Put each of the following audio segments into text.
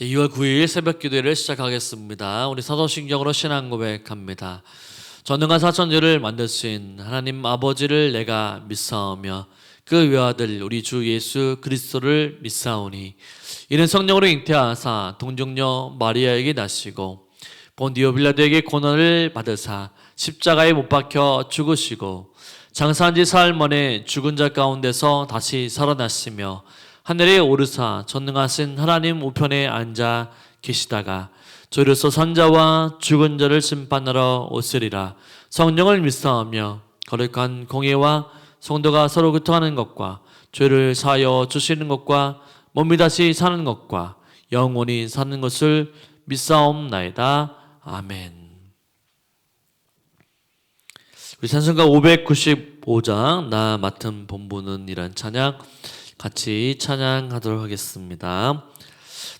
2월 9일 새벽 기도회를 시작하겠습니다. 우리 사도신경으로 신앙 고백합니다. 전능한 사천주를 만드신 하나님 아버지를 내가 믿사오며 그 외아들 우리 주 예수 그리스도를 믿사오니 이는 성령으로 잉태하사 동정녀 마리아에게 나시고 본디오 빌라도에게 고난을 받으사 십자가에 못 박혀 죽으시고 장사한 지 사흘 만에 죽은 자 가운데서 다시 살아나시며 하늘에 오르사 전능하신 하나님 우편에 앉아 계시다가 저리로서 산자와 죽은 자를 심판하러 오시리라. 성령을 믿사오며 거룩한 공예와 성도가 서로 교통하는 것과 죄를 사하여 주시는 것과 몸이 다시 사는 것과 영원히 사는 것을 믿사옵나이다. 아멘. 우리 찬송가 595장 나 맡은 본분은 이란 찬양 같이 찬양하도록 하겠습니다.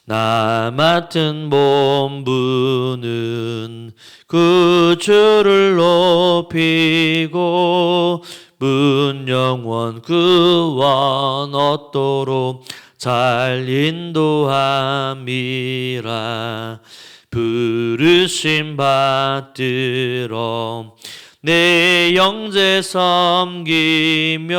나 맡은 본분은 그 주를 높이고 문 영원 그와 얻도록 잘 인도함이라. 부르심 받들어 내 영제 섬기며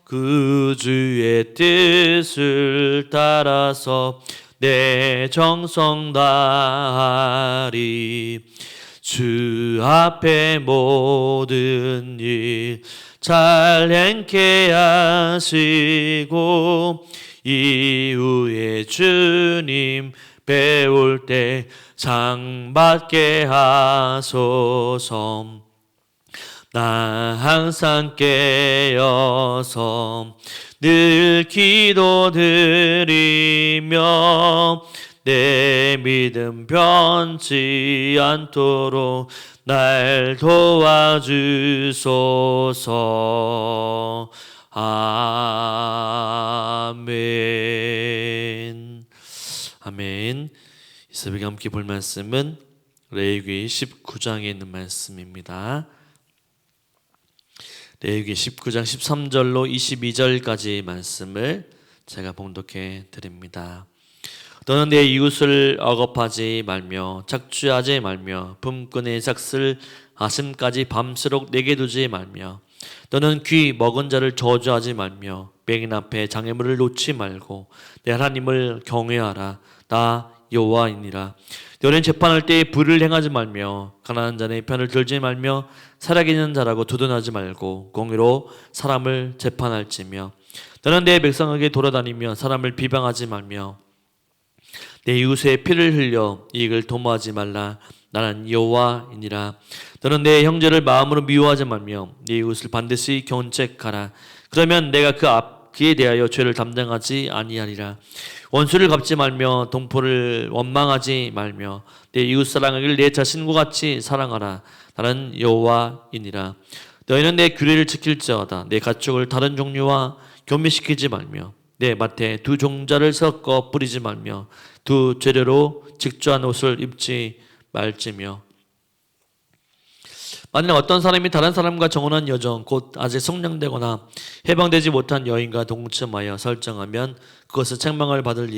그 주의 뜻을 따라서 내 정성 다하리. 주 앞에 모든 일 잘 행케 하시고 이후에 주님 배울 때 상 받게 하소서. 나 항상 깨어서 늘 기도드리며 내 믿음 변치 않도록 날 도와주소서. 아멘. 아멘. 이 새벽에 함께 볼 말씀은 레위기 19장에 있는 말씀입니다. 레위기 19장 13절로 22절까지 말씀을 제가 봉독해 드립니다. 너는 내 이웃을 억압하지 말며 착취하지 말며 품꾼의 삭슬 아심까지 밤새록 내게 두지 말며 너는 귀 먹은 자를 저주하지 말며 맹인 앞에 장애물을 놓지 말고 내 하나님을 경외하라. 나 여호와이니라. 너는 재판할 때에 불을 행하지 말며 가난한 자의 편을 들지 말며 살아계는 자라고 두둔하지 말고 공의로 사람을 재판할지며 너는 내 백성에게 돌아다니며 사람을 비방하지 말며 내 이웃의 피를 흘려 이익을 도모하지 말라. 나는 여호와이니라. 너는 내 형제를 마음으로 미워하지 말며 내 이웃을 반드시 견책하라. 그러면 내가 그에 대하여 죄를 담당하지 아니하리라. 원수를 갚지 말며 동포를 원망하지 말며 내 이웃 사랑하기를 내 자신과 같이 사랑하라. 나는 여호와이니라. 너희는 내 규례를 지킬지어다. 내 가축을 다른 종류와 교미시키지 말며 내 밭에 두 종자를 섞어 뿌리지 말며 두 재료로 직조한 옷을 입지 말지며 만일 어떤 사람이 다른 사람과 정혼한 여정 곧 아직 성령되거나 해방되지 못한 여인과 동침하여 설정하면 그것은 책망을 받을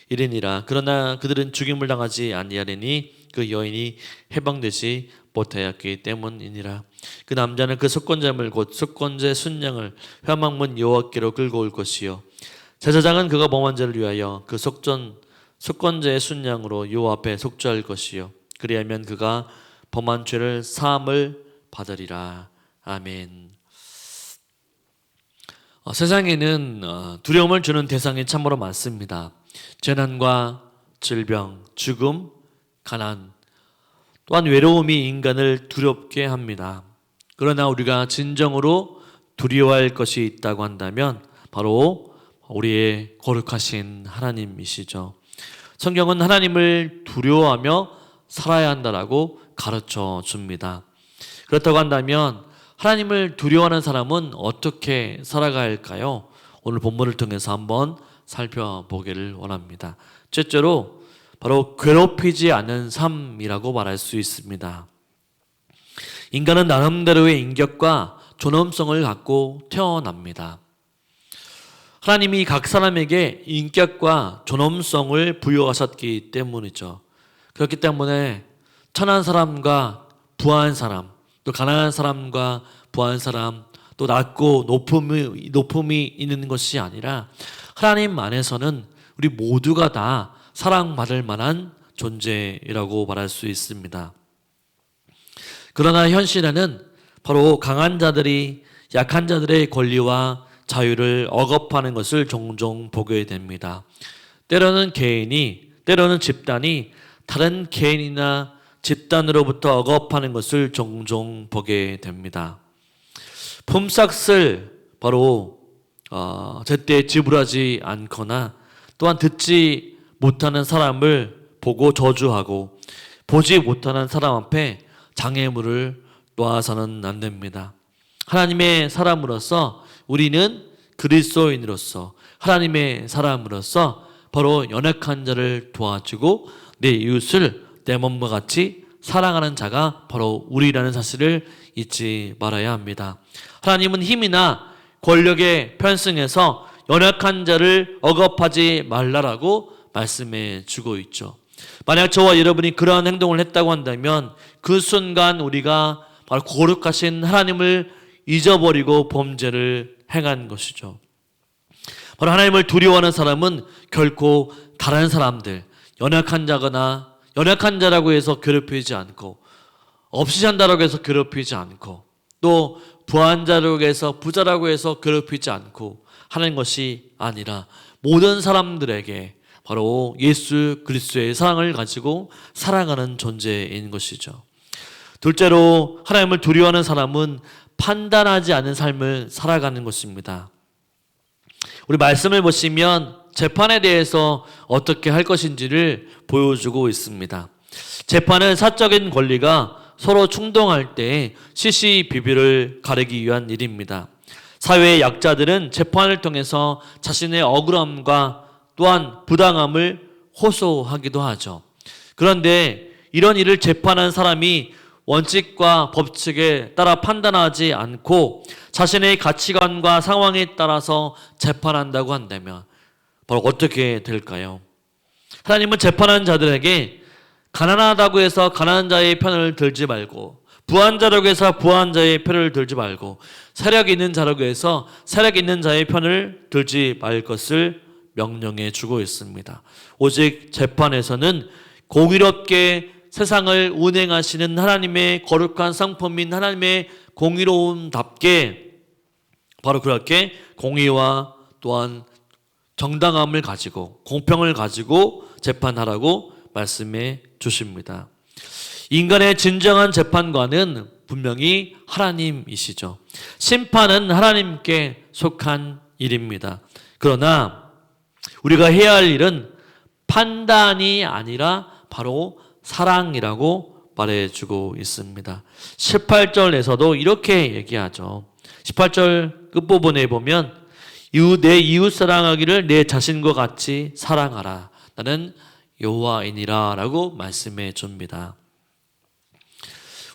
일이니라. 그러나 그들은 죽임을 당하지 아니하리니 그 여인이 해방되지 못하였기 때문이니라. 그 남자는 그 속건제물 곧 속건제 순양을 회막문 여호와께로 끌고 올 것이요 제사장은 그가 범한 죄를 위하여 그 속건제의 순양으로 여호와 앞에 속죄할 것이요 그리하면 그가 범한 죄를 사함을 받으리라. 아멘. 세상에는 두려움을 주는 대상이 참으로 많습니다. 재난과 질병, 죽음, 가난, 또한 외로움이 인간을 두렵게 합니다. 그러나 우리가 진정으로 두려워할 것이 있다고 한다면 바로 우리의 거룩하신 하나님이시죠. 성경은 하나님을 두려워하며 살아야 한다라고 가르쳐 줍니다. 그렇다고 한다면 하나님을 두려워하는 사람은 어떻게 살아가야 할까요? 오늘 본문을 통해서 한번 살펴보기를 원합니다. 첫째로 바로 괴롭히지 않는 삶이라고 말할 수 있습니다. 인간은 나름대로의 인격과 존엄성을 갖고 태어납니다. 하나님이 각 사람에게 인격과 존엄성을 부여하셨기 때문이죠. 그렇기 때문에 천한 사람과 부한 사람, 또 가난한 사람과 부한 사람, 또 낮고 높음이 있는 것이 아니라 하나님 안에서는 우리 모두가 다 사랑받을 만한 존재라고 말할 수 있습니다. 그러나 현실에는 바로 강한 자들이 약한 자들의 권리와 자유를 억압하는 것을 종종 보게 됩니다. 때로는 개인이, 때로는 집단이 다른 개인이나 집단으로부터 억압하는 것을 종종 보게 됩니다. 품삯을 바로 제때 지불하지 않거나 또한 듣지 못하는 사람을 보고 저주하고 보지 못하는 사람 앞에 장애물을 놓아서는 안 됩니다. 하나님의 사람으로서 우리는 그리스도인으로서 하나님의 사람으로서 바로 연약한 자를 도와주고 내 이웃을 내 몸과 같이 사랑하는 자가 바로 우리라는 사실을 잊지 말아야 합니다. 하나님은 힘이나 권력에 편승해서 연약한 자를 억압하지 말라라고 말씀해 주고 있죠. 만약 저와 여러분이 그러한 행동을 했다고 한다면 그 순간 우리가 바로 거룩하신 하나님을 잊어버리고 범죄를 행한 것이죠. 바로 하나님을 두려워하는 사람은 결코 다른 사람들, 연약한 자거나 연약한 자라고 해서 괴롭히지 않고 없이 산다라고 해서 괴롭히지 않고 또 부한 자라고 해서 부자라고 해서 괴롭히지 않고 하는 것이 아니라 모든 사람들에게 바로 예수 그리스도의 사랑을 가지고 사랑하는 존재인 것이죠. 둘째로 하나님을 두려워하는 사람은 판단하지 않은 삶을 살아가는 것입니다. 우리 말씀을 보시면 재판에 대해서 어떻게 할 것인지를 보여주고 있습니다. 재판은 사적인 권리가 서로 충돌할 때 시시비비를 가리기 위한 일입니다. 사회의 약자들은 재판을 통해서 자신의 억울함과 또한 부당함을 호소하기도 하죠. 그런데 이런 일을 재판한 사람이 원칙과 법칙에 따라 판단하지 않고 자신의 가치관과 상황에 따라서 재판한다고 한다면 바로 어떻게 될까요? 하나님은 재판한 자들에게 가난하다고 해서 가난한 자의 편을 들지 말고 부한 자라고 해서 부한 자의 편을 들지 말고 세력 있는 자라고 해서 세력 있는 자의 편을 들지 말 것을 명령해 주고 있습니다. 오직 재판에서는 공의롭게 세상을 운행하시는 하나님의 거룩한 상품인 하나님의 공의로움답게 바로 그렇게 공의와 또한 정당함을 가지고 공평을 가지고 재판하라고 말씀해 주십니다. 인간의 진정한 재판관은 분명히 하나님이시죠. 심판은 하나님께 속한 일입니다. 그러나 우리가 해야 할 일은 판단이 아니라 바로 사랑이라고 말해주고 있습니다. 18절에서도 이렇게 얘기하죠. 18절 끝부분에 보면 내 이웃 사랑하기를 내 자신과 같이 사랑하라. 나는 여호와이니라 라고 말씀해 줍니다.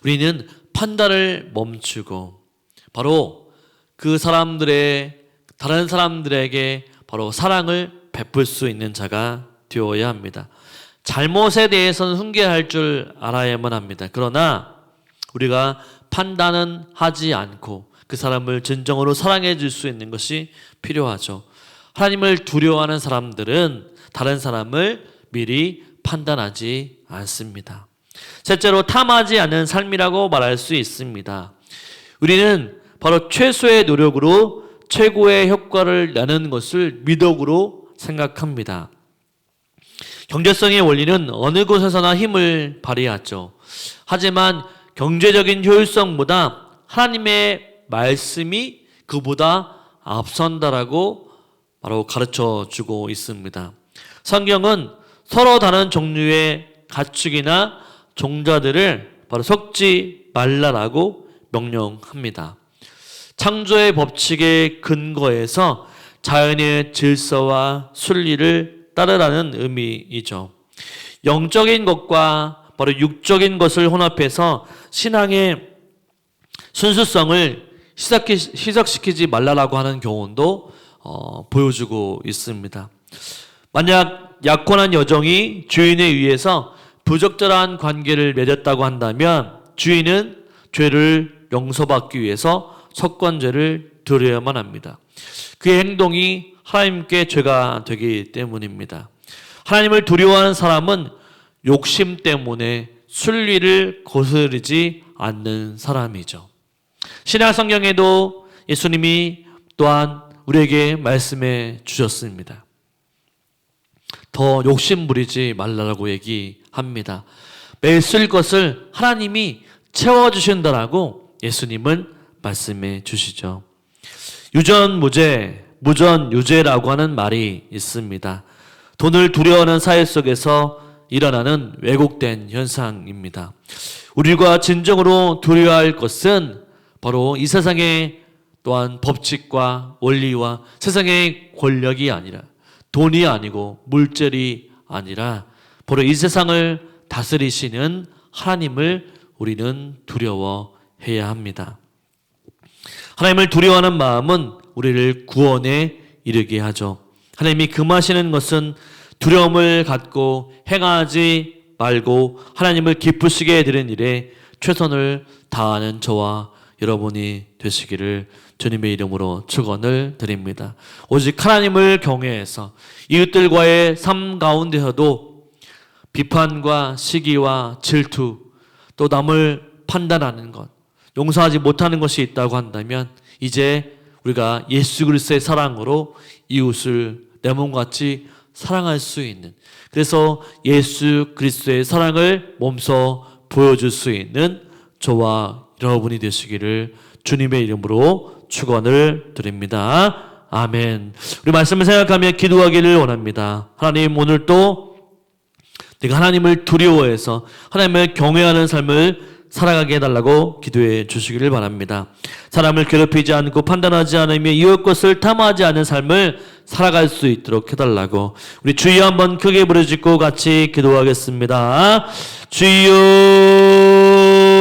우리는 판단을 멈추고 바로 그 다른 사람들에게 바로 사랑을 베풀 수 있는 자가 되어야 합니다. 잘못에 대해서는 훈계할 줄 알아야만 합니다. 그러나 우리가 판단은 하지 않고 그 사람을 진정으로 사랑해 줄 수 있는 것이 필요하죠. 하나님을 두려워하는 사람들은 다른 사람을 미리 판단하지 않습니다. 셋째로 탐하지 않는 삶이라고 말할 수 있습니다. 우리는 바로 최소의 노력으로 최고의 효과를 내는 것을 미덕으로 생각합니다. 경제성의 원리는 어느 곳에서나 힘을 발휘하죠. 하지만 경제적인 효율성보다 하나님의 말씀이 그보다 앞선다라고 바로 가르쳐 주고 있습니다. 성경은 서로 다른 종류의 가축이나 종자들을 바로 섞지 말라라고 명령합니다. 창조의 법칙의 근거에서 자연의 질서와 순리를 따르라는 의미이죠. 영적인 것과 바로 육적인 것을 혼합해서 신앙의 순수성을 희석시키지 말라라고 하는 교훈도 보여주고 있습니다. 만약 약혼한 여종이 주인에 의해서 부적절한 관계를 맺었다고 한다면 주인은 죄를 용서받기 위해서 속건제를 드려야만 합니다. 그의 행동이 하나님께 죄가 되기 때문입니다. 하나님을 두려워하는 사람은 욕심 때문에 순리를 거스르지 않는 사람이죠. 신약 성경에도 예수님이 또한 우리에게 말씀해 주셨습니다. 더 욕심 부리지 말라고 얘기합니다. 매일 쓸 것을 하나님이 채워주신다라고 예수님은 말씀해 주시죠. 유전무죄, 무전유죄라고 하는 말이 있습니다. 돈을 두려워하는 사회 속에서 일어나는 왜곡된 현상입니다. 우리가 진정으로 두려워할 것은 바로 이 세상의 또한 법칙과 원리와 세상의 권력이 아니라 돈이 아니고 물질이 아니라 바로 이 세상을 다스리시는 하나님을 우리는 두려워해야 합니다. 하나님을 두려워하는 마음은 우리를 구원에 이르게 하죠. 하나님이 금하시는 것은 두려움을 갖고 행하지 말고 하나님을 기쁘시게 해드리는 일에 최선을 다하는 저와 여러분이 되시기를 주님의 이름으로 축원을 드립니다. 오직 하나님을 경외해서 이웃들과의 삶 가운데서도 비판과 시기와 질투 또 남을 판단하는 것 용서하지 못하는 것이 있다고 한다면 이제 우리가 예수 그리스도의 사랑으로 이웃을 내 몸같이 사랑할 수 있는 그래서 예수 그리스도의 사랑을 몸소 보여줄 수 있는 저와 여러분이 되시기를 주님의 이름으로 축원을 드립니다. 아멘. 우리 말씀을 생각하며 기도하기를 원합니다. 하나님 오늘 또 내가 하나님을 두려워해서 하나님을 경외하는 삶을 살아가게 해달라고 기도해 주시기를 바랍니다. 사람을 괴롭히지 않고 판단하지 않으며 이웃 것을 탐하지 않은 삶을 살아갈 수 있도록 해달라고 우리 주여 한번 크게 부르짖고 같이 기도하겠습니다. 주여